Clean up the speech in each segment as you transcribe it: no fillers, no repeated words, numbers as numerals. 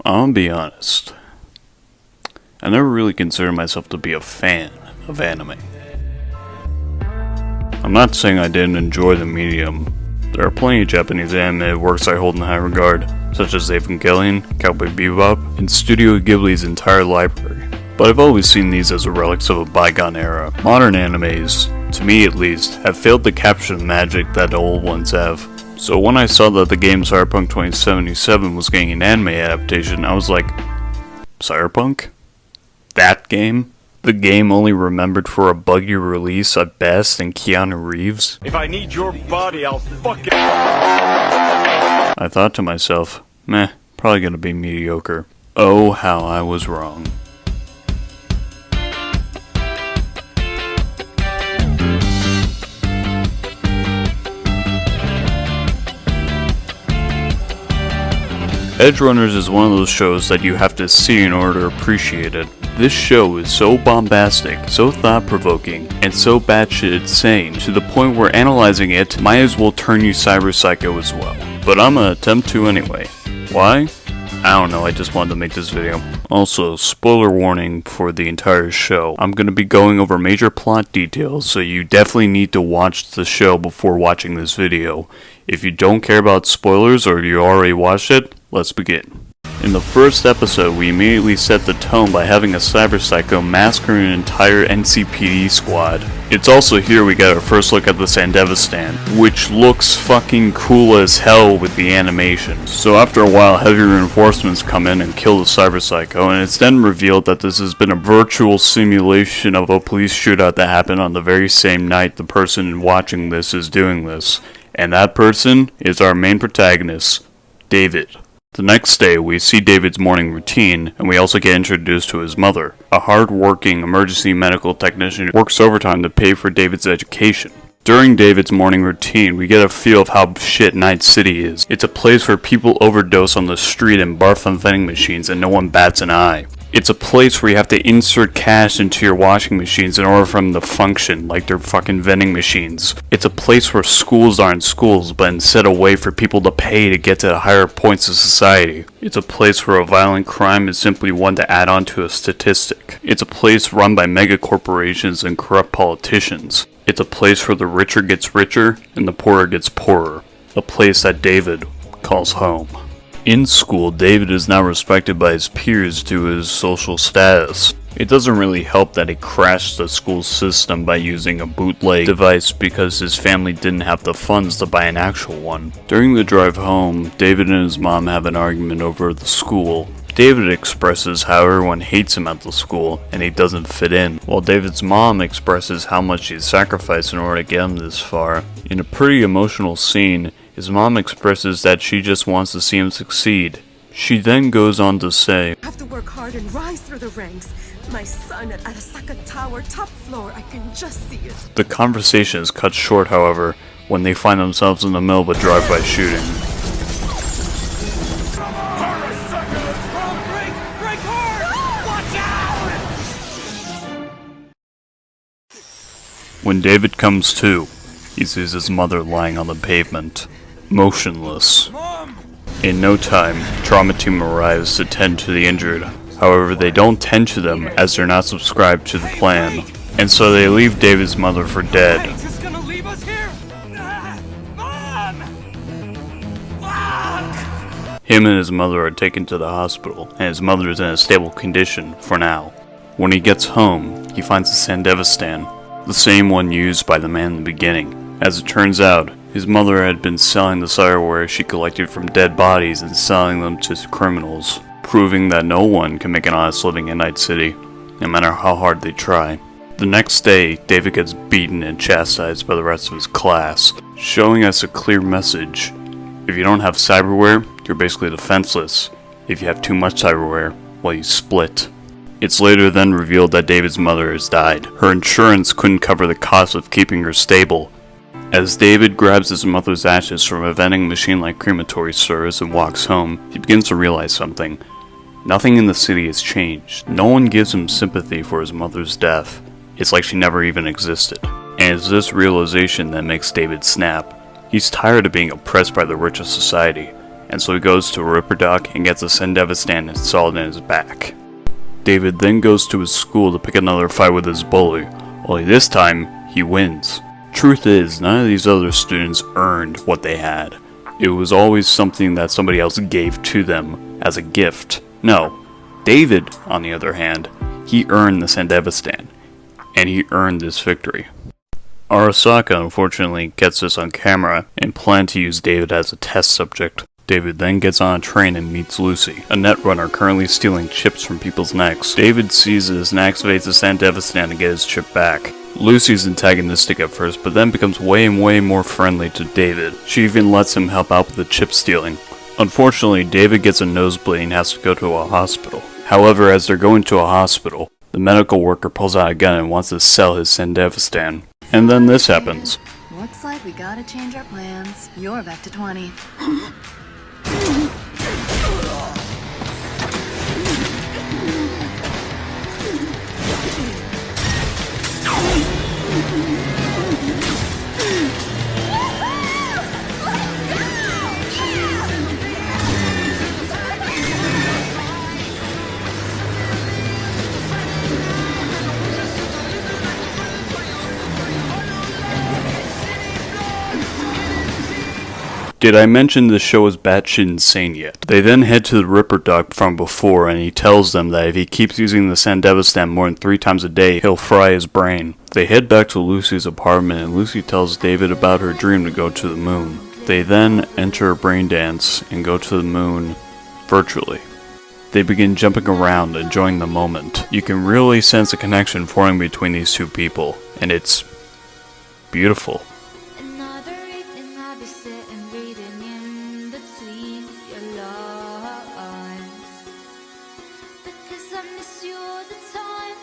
I'll be honest. I never really considered myself to be a fan of anime. I'm not saying I didn't enjoy the medium. There are plenty of Japanese anime works I hold in high regard, such as Evangelion, Cowboy Bebop, and Studio Ghibli's entire library. But I've always seen these as relics of a bygone era. Modern animes, to me at least, have failed to capture the magic that the old ones have. So when I saw that the game Cyberpunk 2077 was getting an anime adaptation, I was like, Cyberpunk? That game? The game only remembered for a buggy release at best and Keanu Reeves? If I need your body, I'll fuck it. I thought to myself, meh, probably gonna be mediocre. Oh, how I was wrong. Edgerunners is one of those shows that you have to see in order to appreciate it. This show is so bombastic, so thought-provoking, and so batshit insane, to the point where analyzing it might as well turn you cyber psycho as well. But I'm gonna attempt to anyway. Why? I don't know, I just wanted to make this video. Also, spoiler warning for the entire show. I'm gonna be going over major plot details, so you definitely need to watch the show before watching this video. If you don't care about spoilers or you already watched it, let's begin. In the first episode, we immediately set the tone by having a cyber psycho massacring an entire NCPD squad. It's also here we get our first look at the Sandevistan, which looks fucking cool as hell with the animation. So after a while, heavy reinforcements come in and kill the cyber psycho, and it's then revealed that this has been a virtual simulation of a police shootout that happened on the very same night the person watching this is doing this. And that person is our main protagonist, David. The next day, we see David's morning routine, and we also get introduced to his mother. A hard-working emergency medical technician who works overtime to pay for David's education. During David's morning routine, we get a feel of how shit Night City is. It's a place where people overdose on the street and barf on vending machines and no one bats an eye. It's a place where you have to insert cash into your washing machines in order for them to function, like they're fucking vending machines. It's a place where schools aren't schools, but instead a way for people to pay to get to the higher points of society. It's a place where a violent crime is simply one to add on to a statistic. It's a place run by mega corporations and corrupt politicians. It's a place where the richer gets richer and the poorer gets poorer. A place that David calls home. In school, David is now respected by his peers due to his social status. It doesn't really help that he crashed the school system by using a bootleg device because his family didn't have the funds to buy an actual one. During the drive home, David and his mom have an argument over the school. David expresses how everyone hates him at the school and he doesn't fit in, while David's mom expresses how much she's sacrificed in order to get him this far. In a pretty emotional scene, his mom expresses that she just wants to see him succeed. She then goes on to say, I have to work hard and rise through the ranks. My son at Arasaka Tower, top floor, I can just see it. The conversation is cut short, however, when they find themselves in the middle of a drive-by shooting. When David comes to, he sees his mother lying on the pavement, motionless. In no time, trauma team arrives to tend to the injured. However, they don't tend to them as they're not subscribed to the plan, and so they leave David's mother for dead. Him and his mother are taken to the hospital, and his mother is in a stable condition for now. When he gets home, he finds the Sandevistan, the same one used by the man in the beginning. As it turns out, his mother had been selling the cyberware she collected from dead bodies and selling them to criminals, proving that no one can make an honest living in Night City, no matter how hard they try. The next day, David gets beaten and chastised by the rest of his class, showing us a clear message. If you don't have cyberware, you're basically defenseless. If you have too much cyberware, well, you split. It's later then revealed that David's mother has died. Her insurance couldn't cover the cost of keeping her stable. As David grabs his mother's ashes from a vending machine-like crematory service and walks home, he begins to realize something. Nothing in the city has changed. No one gives him sympathy for his mother's death. It's like she never even existed. And it's this realization that makes David snap. He's tired of being oppressed by the rich of society. and so he goes to a Ripper Dock and gets a Sendevistan installed in his back. David then goes to his school to pick another fight with his bully, only this time, he wins. Truth is, none of these other students earned what they had. It was always something that somebody else gave to them as a gift. No, David, on the other hand, he earned the Sendevistan, and he earned this victory. Arasaka unfortunately gets this on camera and planned to use David as a test subject. David then gets on a train and meets Lucy, a netrunner currently stealing chips from people's necks. David sees this and activates the Sendevistan to get his chip back. Lucy's antagonistic at first, but then becomes way more friendly to David. She even lets him help out with the chip stealing. Unfortunately, David gets a nosebleed and has to go to a hospital. However, as they're going to a hospital, the medical worker pulls out a gun and wants to sell his Sendevistan. And then this happens. Looks like we gotta change our plans. You're back to 20. Did I mention this show is batshit insane yet? They then head to the Ripper Dock from before, and he tells them that if he keeps using the Sendevistan more than 3 times a day, he'll fry his brain. They head back to Lucy's apartment, and Lucy tells David about her dream to go to the moon. They then enter a brain dance and go to the moon virtually. They begin jumping around, enjoying the moment. You can really sense a connection forming between these two people, and it's beautiful. Another evening I'll be sitting reading in between your lines, because I miss you all the time.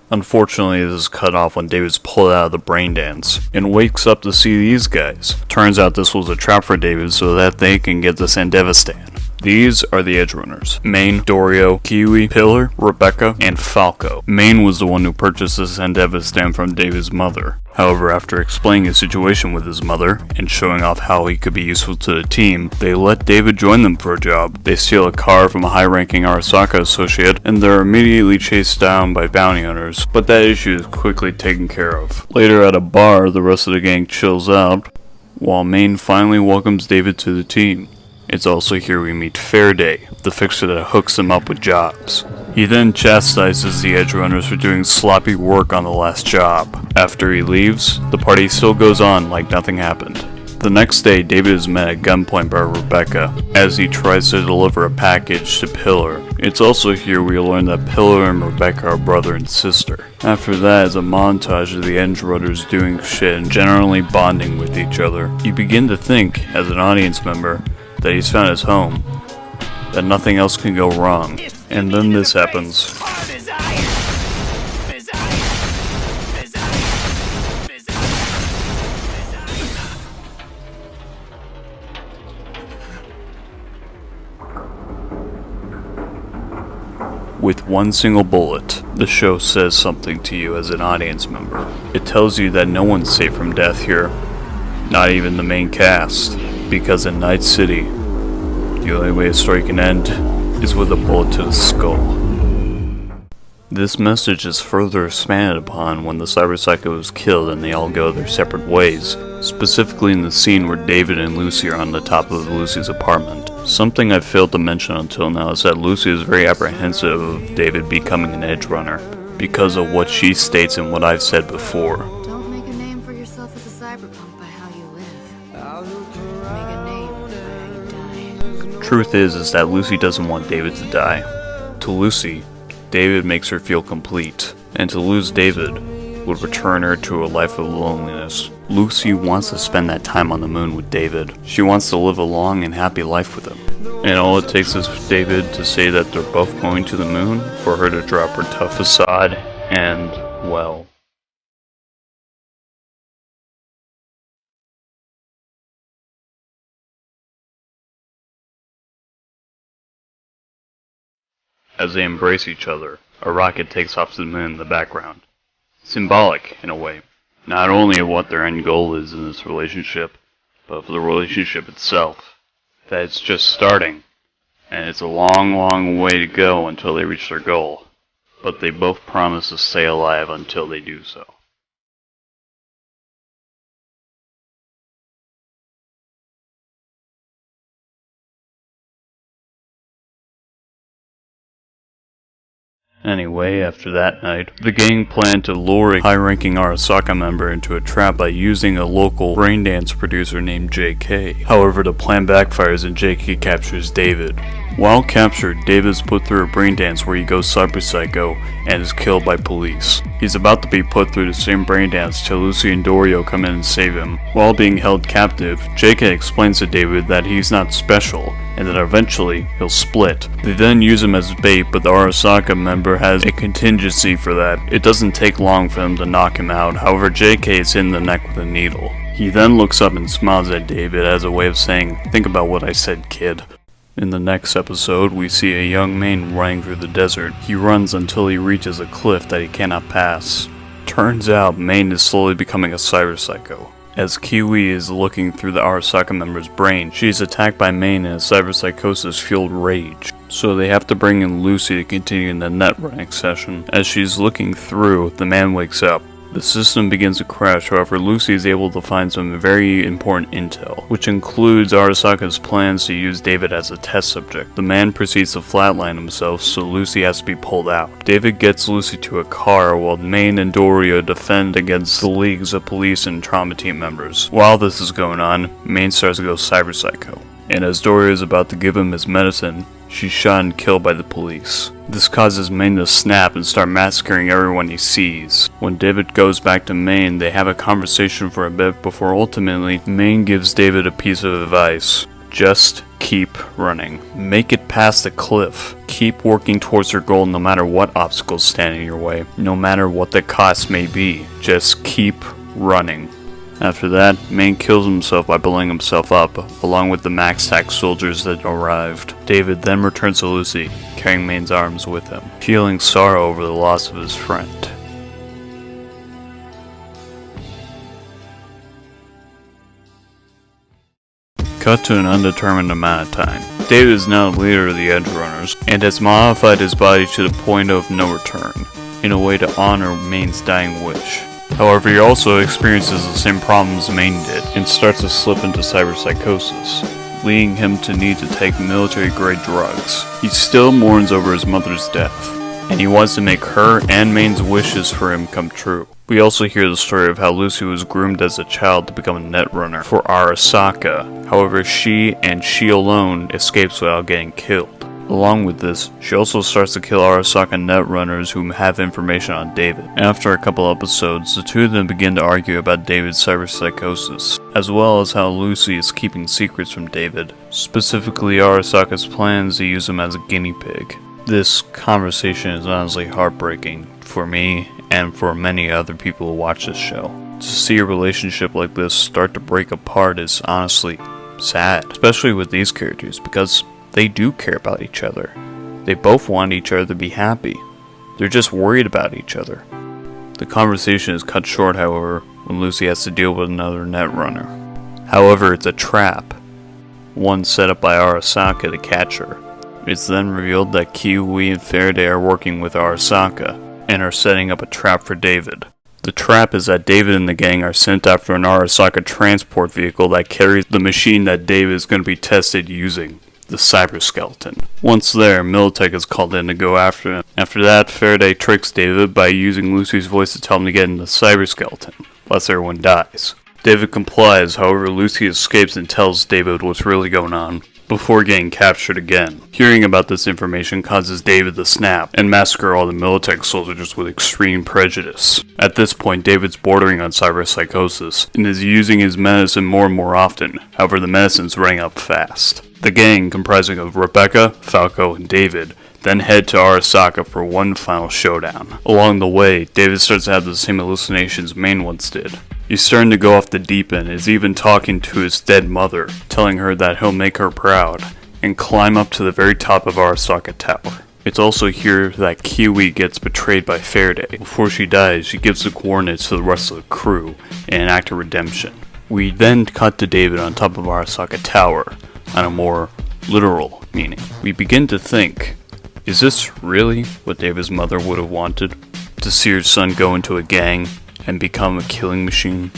Unfortunately, this is cut off when David's pulled out of the brain dance and wakes up to see these guys. Turns out this was a trap for David so that they can get the Sendevistan. These are the Edgerunners: Maine, Dorio, Kiwi, Pillar, Rebecca, and Falco. Maine was the one who purchased the Sendevistan from David's mother. However, after explaining his situation with his mother and showing off how he could be useful to the team, they let David join them for a job. They steal a car from a high-ranking Arasaka associate, and they're immediately chased down by bounty hunters, but that issue is quickly taken care of. Later at a bar, the rest of the gang chills out, while Maine finally welcomes David to the team. It's also here we meet Fairday, the fixer that hooks him up with jobs. He then chastises the Edgerunners for doing sloppy work on the last job. After he leaves, the party still goes on like nothing happened. The next day, David is met at gunpoint by Rebecca as he tries to deliver a package to Pillar. It's also here we learn that Pillar and Rebecca are brother and sister. After that is a montage of the Edgerunners doing shit and generally bonding with each other. You begin to think, as an audience member, that he's found his home, that nothing else can go wrong. And then this happens. With one single bullet, the show says something to you as an audience member. It tells you that no one's safe from death here, not even the main cast, because in Night City, the only way a story can end is with a bullet to the skull. This message is further expanded upon when the Cyber Psycho is killed and they all go their separate ways, specifically in the scene where David and Lucy are on the top of Lucy's apartment. Something I've failed to mention until now is that Lucy is very apprehensive of David becoming an Edgerunner, because of what she states and what I've said before. Don't make a name for yourself as a cyberpunk by how you live. Make a name by how you die. Truth is that Lucy doesn't want David to die. To Lucy, David makes her feel complete, and to lose David would return her to a life of loneliness. Lucy wants to spend that time on the moon with David. She wants to live a long and happy life with him. And all it takes is for David to say that they're both going to the moon for her to drop her tough facade and, well... As they embrace each other, a rocket takes off to the moon in the background. Symbolic, in a way, not only of what their end goal is in this relationship, but for the relationship itself. That it's just starting, and it's a long, long way to go until they reach their goal. But they both promise to stay alive until they do so. Anyway, after that night, the gang planned to lure a high-ranking Arasaka member into a trap by using a local braindance producer named JK. However, the plan backfires and JK captures David. While captured, David is put through a braindance where he goes cyber psycho and is killed by police. He's about to be put through the same braindance till Lucy and Dorio come in and save him. While being held captive, JK explains to David that he's not special, and that eventually he'll split. They then use him as bait, but the Arasaka member has a contingency for that. It doesn't take long for them to knock him out, however JK is in the neck with a needle. He then looks up and smiles at David as a way of saying, "Think about what I said, kid." In the next episode, we see a young man running through the desert. He runs until he reaches a cliff that he cannot pass. Turns out, Maine is slowly becoming a cyber psycho. As Kiwi is looking through the Arasaka member's brain, she is attacked by Maine in a cyber psychosis-fueled rage. So they have to bring in Lucy to continue the net running session. As she's looking through, the man wakes up. The system begins to crash, however Lucy is able to find some very important intel, which includes Arasaka's plans to use David as a test subject. The man proceeds to flatline himself, so Lucy has to be pulled out. David gets Lucy to a car while Maine and Dorio defend against the leagues of police and trauma team members. While this is going on, Maine starts to go cyber psycho, and as Dorio is about to give him his medicine, she's shot and killed by the police. This causes Maine to snap and start massacring everyone he sees. When David goes back to Maine, they have a conversation for a bit before ultimately Maine gives David a piece of advice. Just keep running. Make it past the cliff. Keep working towards your goal no matter what obstacles stand in your way. No matter what the cost may be. Just keep running. After that, Maine kills himself by blowing himself up, along with the Max Tax soldiers that arrived. David then returns to Lucy, carrying Maine's arms with him, feeling sorrow over the loss of his friend. Cut to an undetermined amount of time. David is now the leader of the Edgerunners, and has modified his body to the point of no return, in a way to honor Maine's dying wish. However, he also experiences the same problems Maine did, and starts to slip into cyberpsychosis, leading him to need to take military-grade drugs. He still mourns over his mother's death, and he wants to make her and Maine's wishes for him come true. We also hear the story of how Lucy was groomed as a child to become a netrunner for Arasaka. However, she and she alone escapes without getting killed. Along with this, she also starts to kill Arasaka netrunners who have information on David. After a couple episodes, the two of them begin to argue about David's cyberpsychosis, as well as how Lucy is keeping secrets from David, specifically Arasaka's plans to use him as a guinea pig. This conversation is honestly heartbreaking for me and for many other people who watch this show. To see a relationship like this start to break apart is honestly sad, especially with these characters, because they do care about each other. They both want each other to be happy. They're just worried about each other. The conversation is cut short, however, when Lucy has to deal with another netrunner. However, it's a trap, one set up by Arasaka to catch her. It's then revealed that Kiwi and Faraday are working with Arasaka, and are setting up a trap for David. The trap is that David and the gang are sent after an Arasaka transport vehicle that carries the machine that David is going to be tested using. The cyber skeleton. Once there, Militech is called in to go after him. After that, Faraday tricks David by using Lucy's voice to tell him to get in the cyber skeleton, lest everyone dies. David complies, however Lucy escapes and tells David what's really going on, before getting captured again. Hearing about this information causes David to snap, and massacre all the Militech soldiers with extreme prejudice. At this point, David's bordering on cyberpsychosis, and is using his medicine more and more often, however the medicine's running out fast. The gang, comprising of Rebecca, Falco, and David, then head to Arasaka for one final showdown. Along the way, David starts to have the same hallucinations Maine once did. He's starting to go off the deep end, is even talking to his dead mother, telling her that he'll make her proud, and climb up to the very top of Arasaka Tower. It's also here that Kiwi gets betrayed by Faraday. Before she dies, she gives the coordinates to the rest of the crew in an act of redemption. We then cut to David on top of Arasaka Tower, on a more literal meaning. We begin to think, is this really what David's mother would have wanted? To see her son go into a gang and become a killing machine?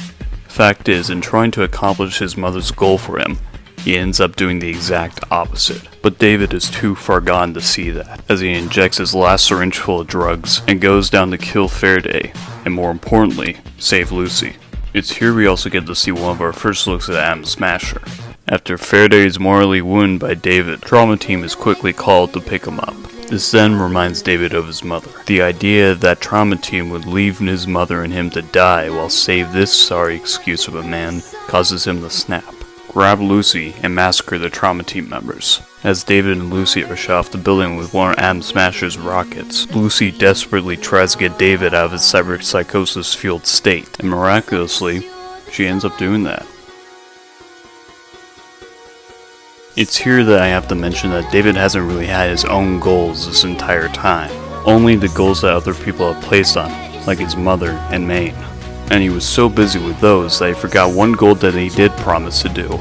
Fact is, in trying to accomplish his mother's goal for him, he ends up doing the exact opposite. But David is too far gone to see that, as he injects his last syringe full of drugs and goes down to kill Faraday, and more importantly, save Lucy. It's here we also get to see one of our first looks at Adam Smasher. After Faraday is mortally wounded by David, Trauma Team is quickly called to pick him up. This then reminds David of his mother. The idea that Trauma Team would leave his mother and him to die while save this sorry excuse of a man causes him to snap, grab Lucy, and massacre the Trauma Team members. As David and Lucy are shot off the building with one of Adam Smasher's rockets, Lucy desperately tries to get David out of his cyberpsychosis-fueled state, and miraculously, she ends up doing that. It's here that I have to mention that David hasn't really had his own goals this entire time, only the goals that other people have placed on him, like his mother and Maine. And he was so busy with those that he forgot one goal that he did promise to do: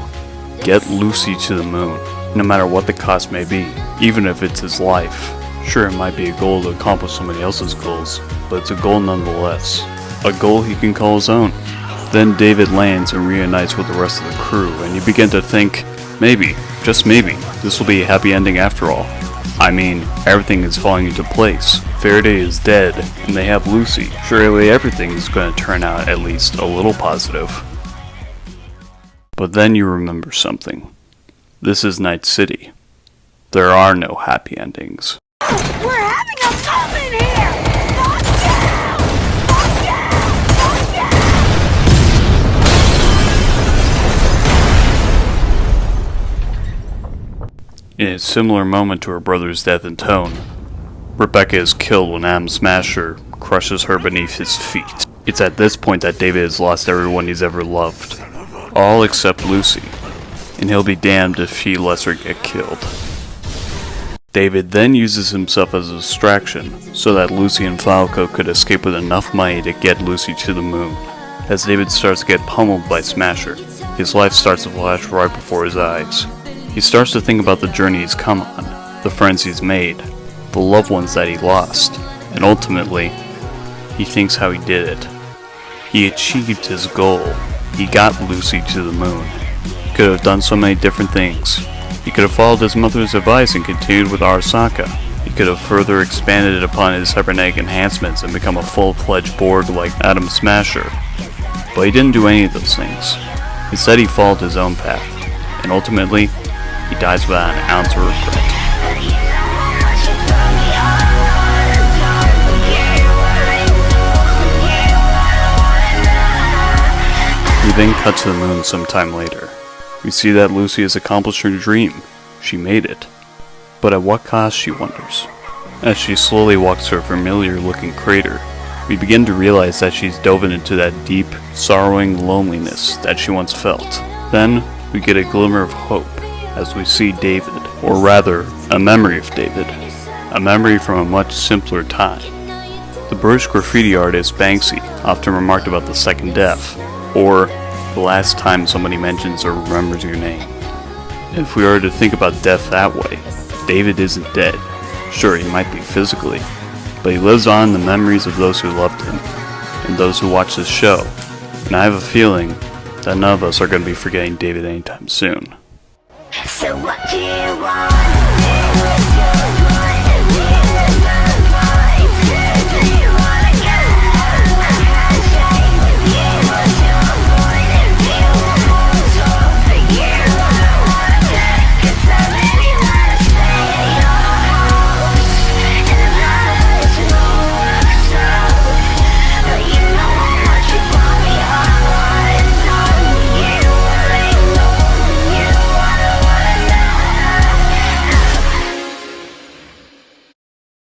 get Lucy to the moon, no matter what the cost may be, even if it's his life. Sure, it might be a goal to accomplish somebody else's goals, but it's a goal nonetheless. A goal he can call his own. Then David lands and reunites with the rest of the crew, and you begin to think, maybe, just maybe, this will be a happy ending after all. I mean, everything is falling into place. Faraday is dead, and they have Lucy. Surely everything is going to turn out at least a little positive. But then you remember something. This is Night City. There are no happy endings. We're having a moment here! Fuck down! Fuck down! Fuck down! In a similar moment to her brother's death in Tone, Rebecca is killed when Adam Smasher crushes her beneath his feet. It's at this point that David has lost everyone he's ever loved. All except Lucy. And he'll be damned if he lets her get killed. David then uses himself as a distraction so that Lucy and Falco could escape with enough money to get Lucy to the moon. As David starts to get pummeled by Smasher, his life starts to flash right before his eyes. He starts to think about the journey he's come on, the friends he's made, the loved ones that he lost, and ultimately, he thinks how he did it. He achieved his goal. He got Lucy to the moon. He could have done so many different things. He could have followed his mother's advice and continued with Arasaka. He could have further expanded upon his cybernetic enhancements and become a full-fledged Borg like Adam Smasher. But he didn't do any of those things. Instead, he followed his own path, and ultimately, he dies without an ounce of regret. We then cut to the moon sometime later. We see that Lucy has accomplished her dream. She made it. But at what cost, she wonders. As she slowly walks to a familiar-looking crater, we begin to realize that she's dove into that deep, sorrowing loneliness that she once felt. Then, we get a glimmer of hope as we see David, or rather, a memory of David. A memory from a much simpler time. The British graffiti artist Banksy often remarked about the second death, or the last time somebody mentions or remembers your name. If we are to think about death that way, David isn't dead. Sure, he might be physically, but he lives on in the memories of those who loved him, and those who watch this show, and I have a feeling that none of us are going to be forgetting David anytime soon. So what do you want?